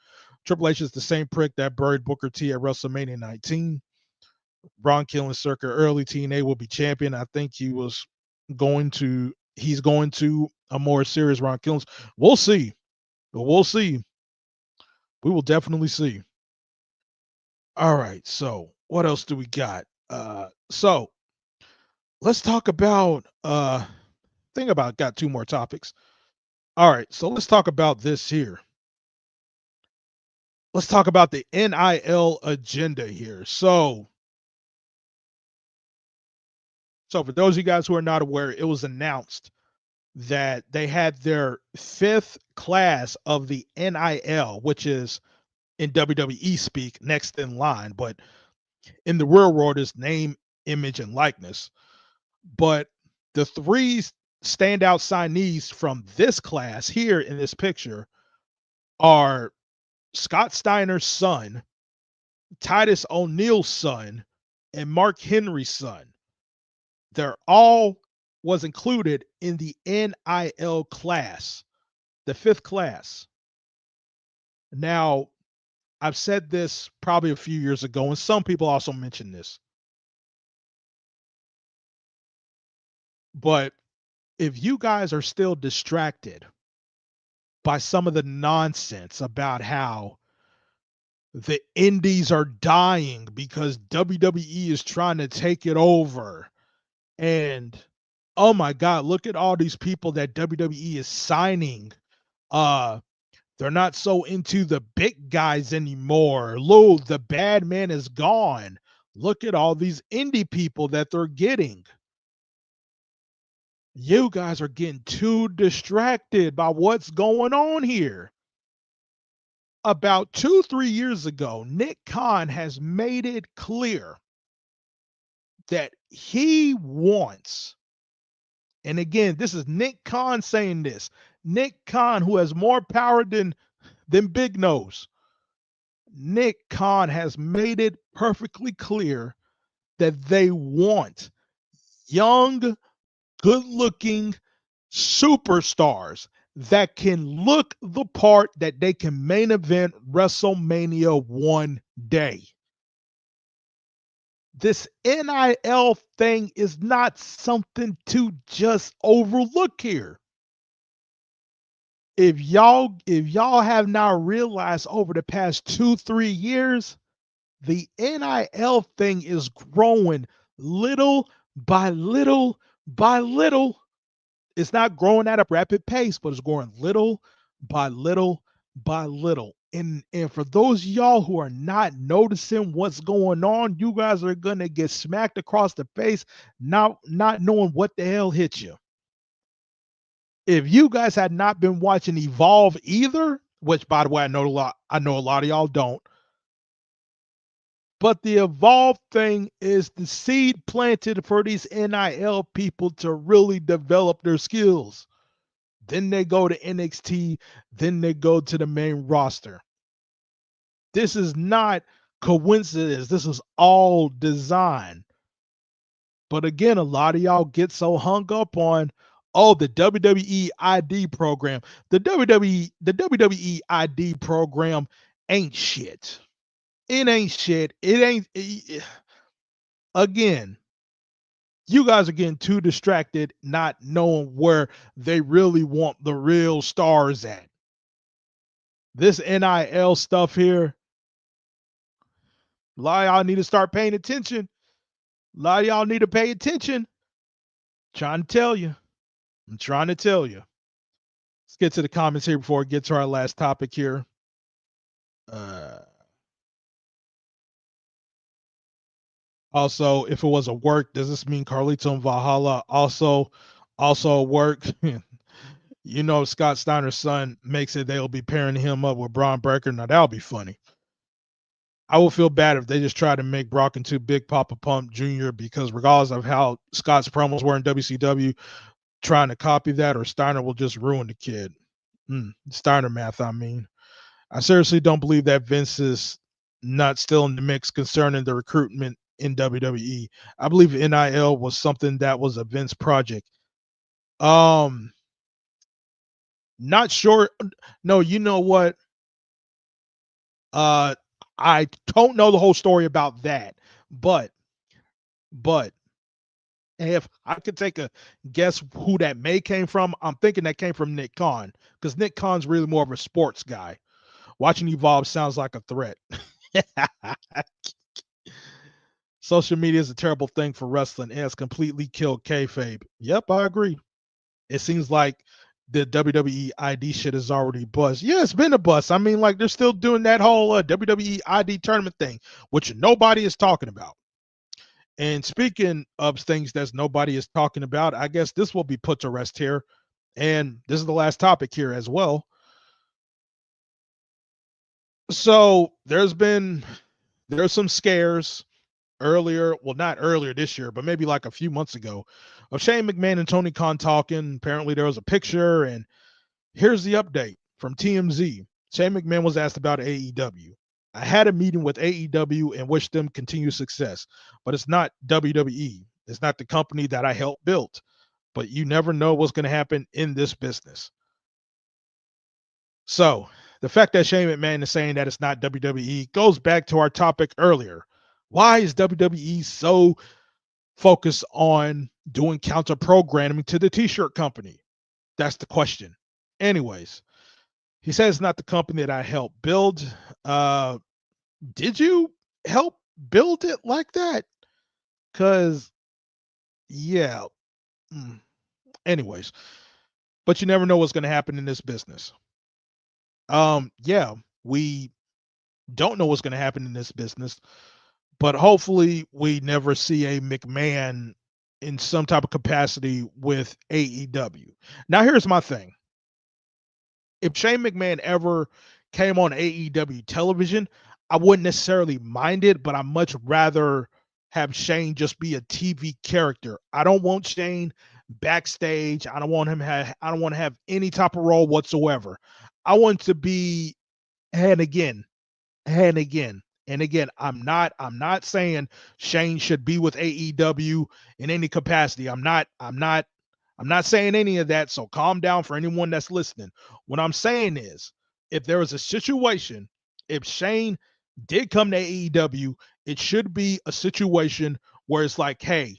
Triple H is the same prick that buried Booker T at WrestleMania 19. Ron Killings circa early TNA will be champion. I think he's going to a more serious Ron Killings. We'll see. We'll see. We will definitely see. All right. So what else do we got? So let's talk about got two more topics. All right, so let's talk about this here. Let's talk about the NIL agenda here. So for those of you guys who are not aware, it was announced that they had their fifth class of the NIL, which is in WWE speak next in line, but in the real world is name, image, and likeness. But the three standout signees from this class here in this picture are Scott Steiner's son, Titus O'Neil's son, and Mark Henry's son. They're all was included in the NIL class, the 5th class. Now, I've said this probably a few years ago, and some people also mention this. But if you guys are still distracted by some of the nonsense about how the indies are dying because WWE is trying to take it over, and oh my God, look at all these people that WWE is signing. They're not so into the big guys anymore. Lou, the bad man is gone. Look at all these indie people that they're getting. You guys are getting too distracted by what's going on here. About 2-3 years ago, Nick Khan has made it clear that he wants, and again, this is Nick Khan saying this. Nick Khan, who has more power than Big Nose. Nick Khan has made it perfectly clear that they want young, good-looking superstars that can look the part, that they can main event WrestleMania one day. This NIL thing is not something to just overlook here. If y'all have not realized over the past 2-3 years, the NIL thing is growing little by little by little. It's not growing at a rapid pace, but it's growing little by little by little. And for those of y'all who are not noticing what's going on, you guys are gonna get smacked across the face, not knowing what the hell hit you. If you guys had not been watching Evolve either, which by the way, I know a lot of y'all don't, but the Evolve thing is the seed planted for these NIL people to really develop their skills. Then they go to NXT, then they go to the main roster. This is not coincidence. This is all design. But again, a lot of y'all get so hung up on, oh, the WWE ID program. The WWE ID program ain't shit. It ain't shit. Again, you guys are getting too distracted, not knowing where they really want the real stars at. This NIL stuff here, a lot of y'all need to start paying attention. A lot of y'all need to pay attention. Trying to tell you. I'm trying to tell you. Let's get to the comments here before we get to our last topic here. Also, if it was a work, does this mean Carlito and Valhalla also work? You know, Scott Steiner's son makes it, they'll be pairing him up with Braun Breaker. Now, that'll be funny. I will feel bad if they just try to make Brock into Big Papa Pump Jr. because regardless of how Scott's promos were in WCW, trying to copy that, or Steiner will just ruin the kid. Steiner math, I mean. I seriously don't believe that Vince is not still in the mix concerning the recruitment in WWE. I believe NIL was something that was a Vince project. Not sure. No, you know what? I don't know the whole story about that, but if I could take a guess who that may came from, I'm thinking that came from Nick Khan, because Nick Khan's really more of a sports guy. Watching Evolve sounds like a threat. Social media is a terrible thing for wrestling. It has completely killed kayfabe. Yep, I agree. It seems like the WWE ID shit is already bust. Yeah, it's been a bust. I mean, like, they're still doing that whole WWE ID tournament thing, which nobody is talking about. And speaking of things that nobody is talking about, I guess this will be put to rest here. And this is the last topic here as well. So there's some scares earlier, well, not earlier this year, but maybe like a few months ago, of Shane McMahon and Tony Khan talking. Apparently there was a picture, and here's the update from TMZ. Shane McMahon was asked about AEW. I had a meeting with AEW and wish them continued success, but it's not WWE. It's not the company that I helped build. But you never know what's going to happen in this business. So the fact that Shane McMahon is saying that it's not WWE goes back to our topic earlier. Why is WWE so focused on doing counter programming to the t-shirt company? That's the question. Anyways, he says it's not the company that I helped build. Did you help build it like that? Because, yeah. Anyways, but you never know what's going to happen in this business. Yeah, we don't know what's going to happen in this business, but hopefully we never see a McMahon in some type of capacity with AEW. Now, here's my thing. If Shane McMahon ever came on AEW television, I wouldn't necessarily mind it, but I much rather have Shane just be a TV character. I don't want Shane backstage. I don't want to have any type of role whatsoever. I want to be and again, and again, and again. I'm not saying Shane should be with AEW in any capacity. I'm not saying any of that. So calm down for anyone that's listening. What I'm saying is, if there was a situation, if Shane did come to AEW, it should be a situation where it's like, hey,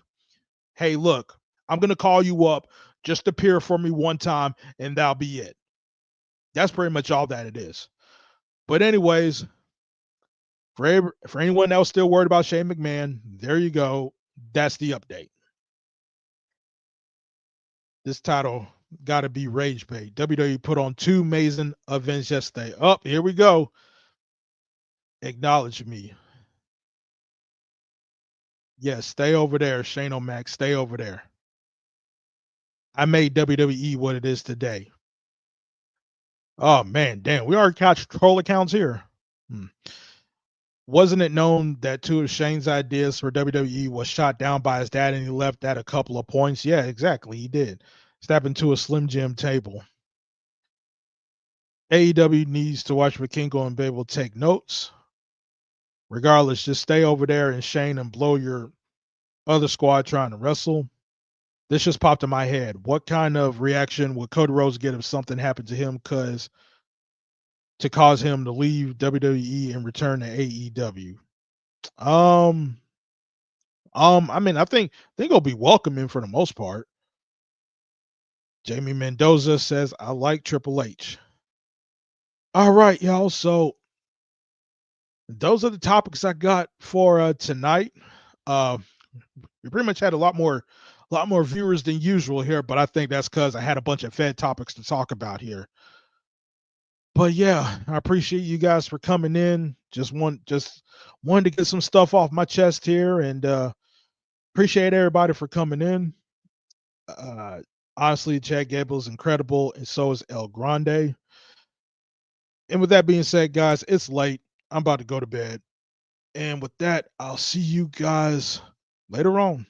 look, I'm gonna call you up, just appear for me one time, and that'll be it. That's pretty much all that it is. But anyways, for anyone that was still worried about Shane McMahon, there you go. That's the update. This title got to be rage bait. WWE put on 2 amazing events yesterday. Up, here we go. Acknowledge me. Yes, stay over there, Shane O'Mac. Stay over there. I made WWE what it is today. Oh man, damn, we already got troll accounts here. Wasn't it known that 2 of Shane's ideas for WWE was shot down by his dad and he left at a couple of points? Yeah, exactly. He did. Step into a Slim Jim table. AEW needs to watch McKingo and be able to take notes. Regardless, just stay over there and Shane and blow your other squad trying to wrestle. This just popped in my head. What kind of reaction would Cody Rhodes get if something happened to him to cause him to leave WWE and return to AEW? I mean, I think he'll be welcoming for the most part. Jamie Mendoza says, I like Triple H. All right, y'all. So those are the topics I got for tonight. We pretty much had a lot more viewers than usual here, but I think that's because I had a bunch of Fed topics to talk about here. But yeah, I appreciate you guys for coming in. Just wanted to get some stuff off my chest here, and appreciate everybody for coming in. Honestly, Chad Gable is incredible, and so is El Grande. And with that being said, guys, it's late. I'm about to go to bed. And with that, I'll see you guys later on.